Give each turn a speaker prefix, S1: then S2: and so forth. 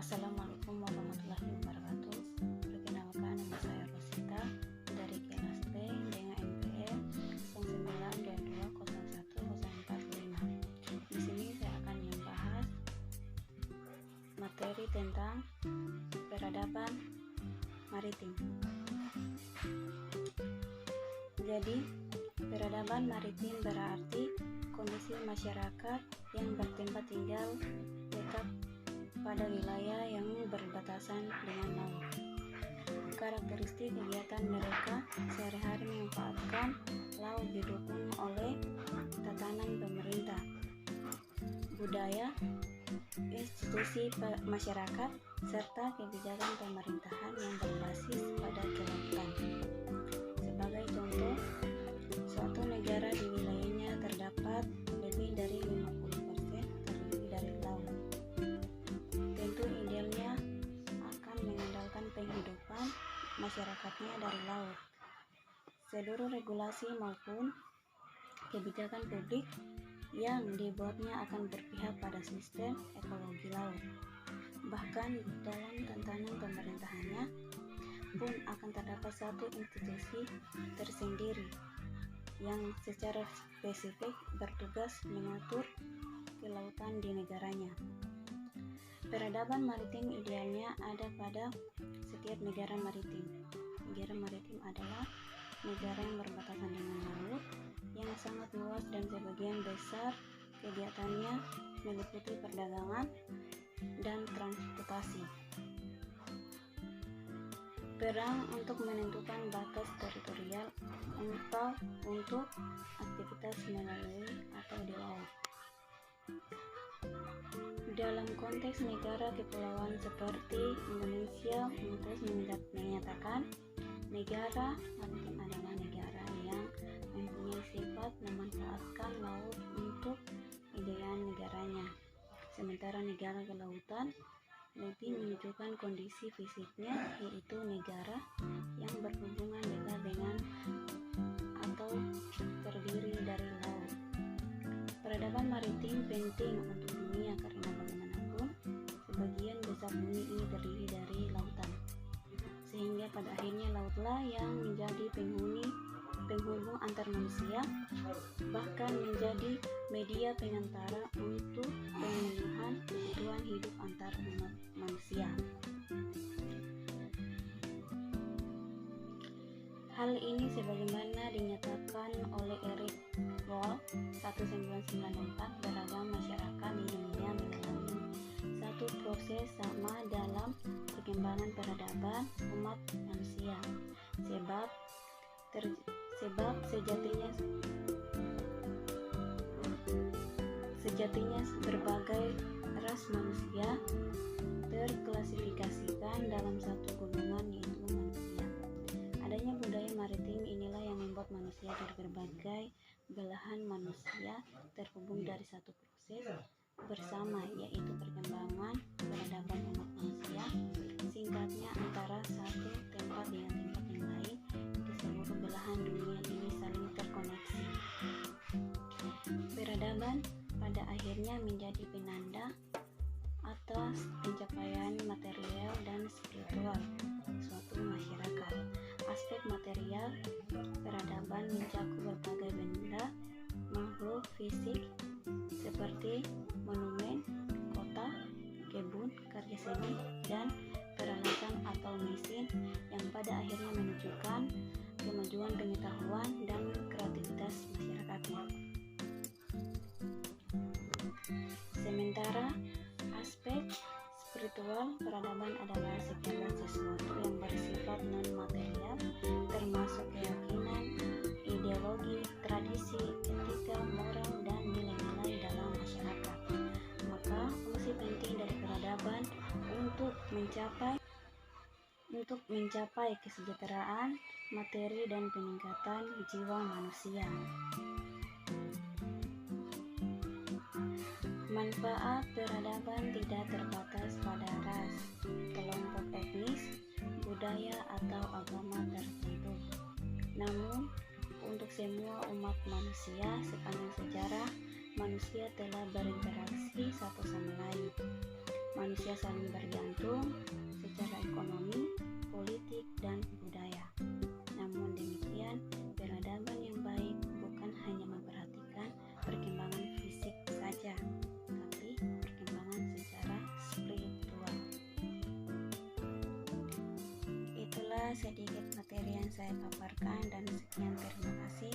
S1: Assalamualaikum warahmatullahi wabarakatuh. Perkenalkan, nama saya Rosita dari kelas B dengan NPM 0922011045. Di sini saya akan membahas materi tentang peradaban maritim. Jadi, peradaban maritim berarti kondisi masyarakat yang bertempat tinggal tetap pada wilayah yang berbatasan dengan laut. Karakteristik kegiatan mereka sehari-hari memanfaatkan laut didukung oleh tatanan pemerintah, budaya, institusi masyarakat, serta kebijakan pemerintahan yang berbasis pada kelautan. Sebagai contoh, suatu negara di wilayahnya terdapat lebih dari 50% terdiri dari laut. Tentu idealnya akan mengandalkan penghidupan masyarakatnya dari laut. Seluruh regulasi maupun kebijakan publik yang dibuatnya akan berpihak pada sistem ekologi laut. Bahkan dalam tatanan pemerintahannya pun akan terdapat satu institusi tersendiri yang secara spesifik bertugas mengatur kelautan di negaranya. Peradaban maritim idealnya ada pada setiap negara maritim. Negara maritim adalah negara yang berbatasan dengan laut, yang sangat luas dan sebagian besar kegiatannya meliputi perdagangan dan transportasi. Perang untuk menentukan batas teritorial atau untuk aktivitas melalui atau di laut. Dalam konteks negara kepulauan seperti Indonesia, Unclos menyatakan negara maritim adalah negara yang mempunyai sifat memanfaatkan laut untuk kepentingan negaranya. Sementara negara kelautan lebih menunjukkan kondisi fisiknya, yaitu negara yang berhubungan dekat dengan atau terdiri dari laut. Peradaban maritim penting untuk dunia karena bagaimanapun sebagian besar bumi ini terdiri dari lautan, sehingga pada akhirnya lautlah yang menjadi penghubung antar manusia, bahkan menjadi media pengantara untuk pemenuhan kebutuhan hidup antar umat manusia. Hal ini sebagaimana dinyatakan oleh Eric Wall 1994, beragam masyarakat di dunia mengalami satu proses sama dalam perkembangan peradaban umat manusia, sebab sejatinya berbagai ras manusia terklasifikasikan dalam satu golongan, yaitu manusia. Adanya budaya maritim inilah yang membuat manusia dari berbagai belahan manusia terhubung dari satu proses bersama, yaitu perkembangan peradaban umat manusia. Singkatnya, antara satu tempat dengan tempat yang lain di seluruh belahan dunia ini saling terkoneksi. Peradaban pada akhirnya menjadi penanda atas pencapaian material dan spiritual suatu masyarakat. Aspek material peradaban mencakup berbagai benda makhluk fisik seperti monumen, kota, kebun, karya seni, dan peralatan atau mesin yang pada akhirnya menunjukkan kemajuan pengetahuan dan kreativitas masyarakatnya. Sementara aspek spiritual peradaban adalah segala sesuatu yang bersifat non-material, termasuk keyakinan, ideologi, tradisi, etika, moral, dan nilai-nilai dalam masyarakat. Maka fungsi penting dari peradaban untuk mencapai kesejahteraan materi dan peningkatan jiwa manusia. Manfaat peradaban tidak terbatas pada ras, kelompok etnis, budaya, atau agama tertentu. Namun, untuk semua umat manusia sepanjang sejarah, manusia telah berinteraksi satu sama lain. manusia saling bergantung secara ekonomi, politik, dan budaya. Namun demikian, peradaban yang baik bukan hanya memperhatikan perkembangan fisik saja, tapi perkembangan secara spiritual. Itulah sedikit materi yang saya paparkan, dan sekian, terima kasih.